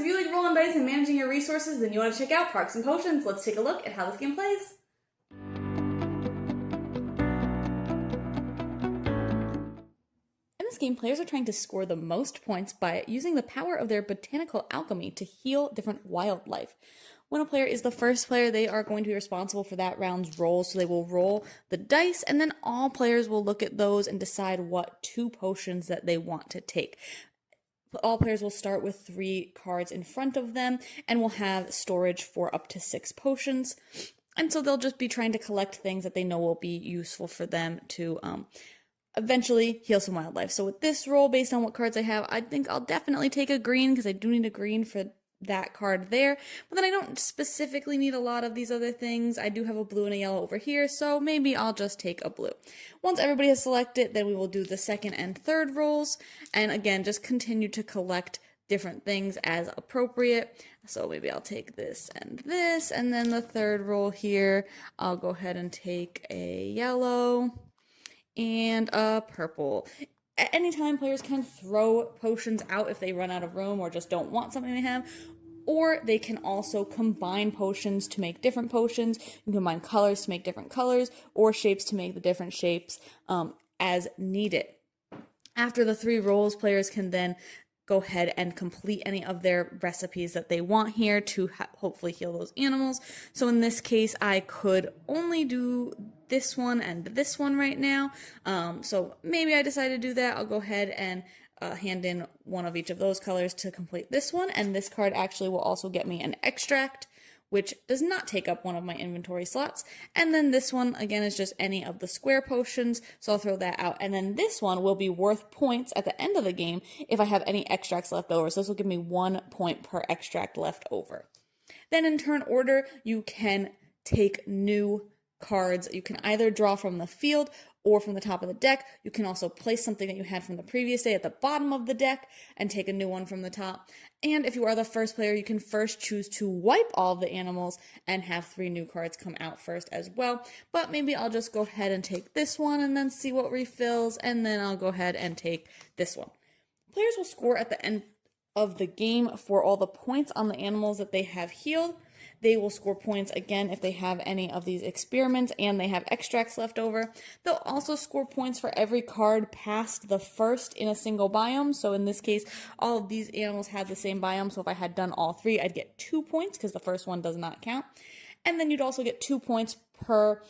if you like rolling dice and managing your resources, then you want to check out Parks and Potions. Let's take a look at how this game plays. In this game, players are trying to score the most points by using the power of their botanical alchemy to heal different wildlife. When a player is the first player, they are going to be responsible for that round's rolls, so they will roll the dice, and then all players will look at those and decide what 2 potions that they want to take. All players will start with 3 cards in front of them and will have storage for up to 6 potions. And so they'll just be trying to collect things that they know will be useful for them to eventually heal some wildlife. So with this roll, based on what cards I have, I think I'll definitely take a green because I do need a green for that card there. But then I don't specifically need a lot of these other things. I do have a blue and a yellow over here, so maybe I'll just take a blue. Once everybody has selected, then we will do the second and third rolls. And again, just continue to collect different things as appropriate. So maybe I'll take this, and then the third roll here, I'll go ahead and take a yellow and a purple. At any time, players can throw potions out if they run out of room or just don't want something they have, or they can also combine potions to make different potions. You can combine colors to make different colors, or shapes to make the different shapes as needed. After the 3 rolls, players can then go ahead and complete any of their recipes that they want here to hopefully heal those animals. So in this case, I could only do this one and this one right now. So maybe I decide to do that. I'll go ahead and hand in one of each of those colors to complete this one. And this card actually will also get me an extract, which does not take up one of my inventory slots. And then this one, again, is just any of the square potions, so I'll throw that out. And then this one will be worth points at the end of the game if I have any extracts left over. So this will give me 1 point per extract left over. Then in turn order, you can take new cards. You can either draw from the field or from the top of the deck. You can also place something that you had from the previous day at the bottom of the deck and take a new one from the top. And if you are the first player, you can first choose to wipe all the animals and have 3 new cards come out first as well. But maybe I'll just go ahead and take this one and then see what refills, and then I'll go ahead and take this one. Players will score at the end of the game for all the points on the animals that they have healed. They will score points again if they have any of these experiments and they have extracts left over. They'll also score points for every card past the first in a single biome. So in this case, all of these animals had the same biome. So if I had done all 3, I'd get 2 points because the first one does not count. And then you'd also get 2 points per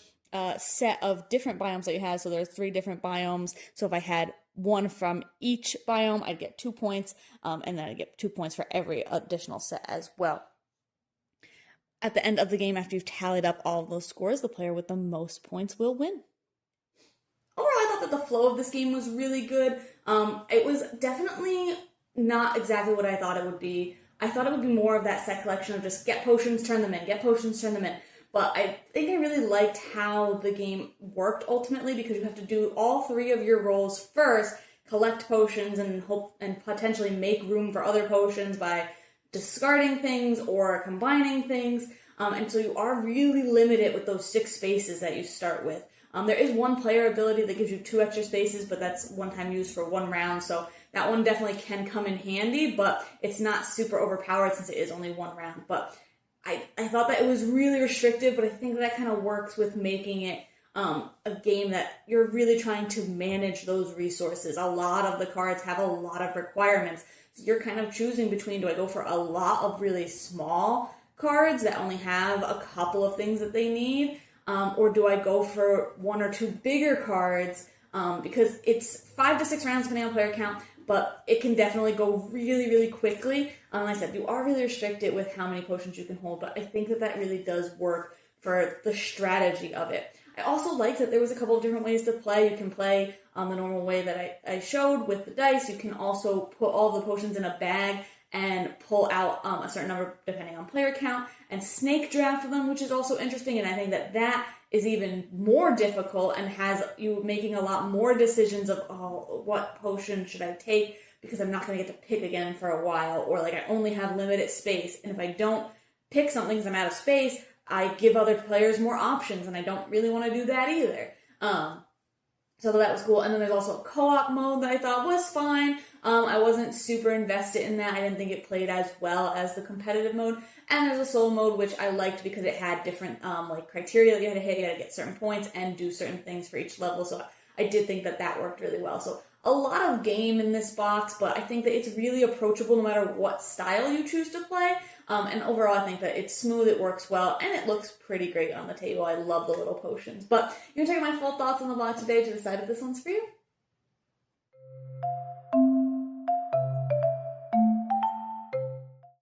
set of different biomes that you have. So there's 3 different biomes. So if I had 1 from each biome, I'd get 2 points. And then I'd get 2 points for every additional set as well. At the end of the game, after you've tallied up all of those scores, the player with the most points will win. Overall, I thought that the flow of this game was really good. It was definitely not exactly what I thought it would be. I thought it would be more of that set collection of just get potions, turn them in, get potions, turn them in. But I think I really liked how the game worked ultimately, because you have to do all 3 of your rolls first, collect potions, and hope and potentially make room for other potions by discarding things or combining things, and so you are really limited with those 6 spaces that you start with. There is one player ability that gives you 2 extra spaces, but that's one time used for 1 round, so that one definitely can come in handy, but it's not super overpowered since it is only 1 round. But I thought that it was really restrictive, but I think that kind of works with making it a game that you're really trying to manage those resources. A lot of the cards have a lot of requirements. So you're kind of choosing between, do I go for a lot of really small cards that only have a couple of things that they need, or do I go for 1 or 2 bigger cards, because it's 5 to 6 rounds depending on player count, but it can definitely go really, really quickly. Like I said, you are really restricted with how many potions you can hold, but I think that that really does work for the strategy of it. I also liked that there was a couple of different ways to play. You can play the normal way that I showed with the dice. You can also put all the potions in a bag and pull out a certain number depending on player count and snake draft them, which is also interesting. And I think that that is even more difficult and has you making a lot more decisions of, oh, what potion should I take, because I'm not going to get to pick again for a while, or like I only have limited space. And if I don't pick something because I'm out of space, I give other players more options, and I don't really want to do that either. So that was cool. And then there's also a co-op mode that I thought was fine. I wasn't super invested in that. I didn't think it played as well as the competitive mode. And there's a solo mode, which I liked because it had different like criteria that you had to hit. You had to get certain points and do certain things for each level. So I did think that that worked really well. So a lot of game in this box, but I think that it's really approachable no matter what style you choose to play. And overall, I think that it's smooth, it works well, and it looks pretty great on the table. I love the little potions. But you're going to take my full thoughts on the box today to decide if this one's for you.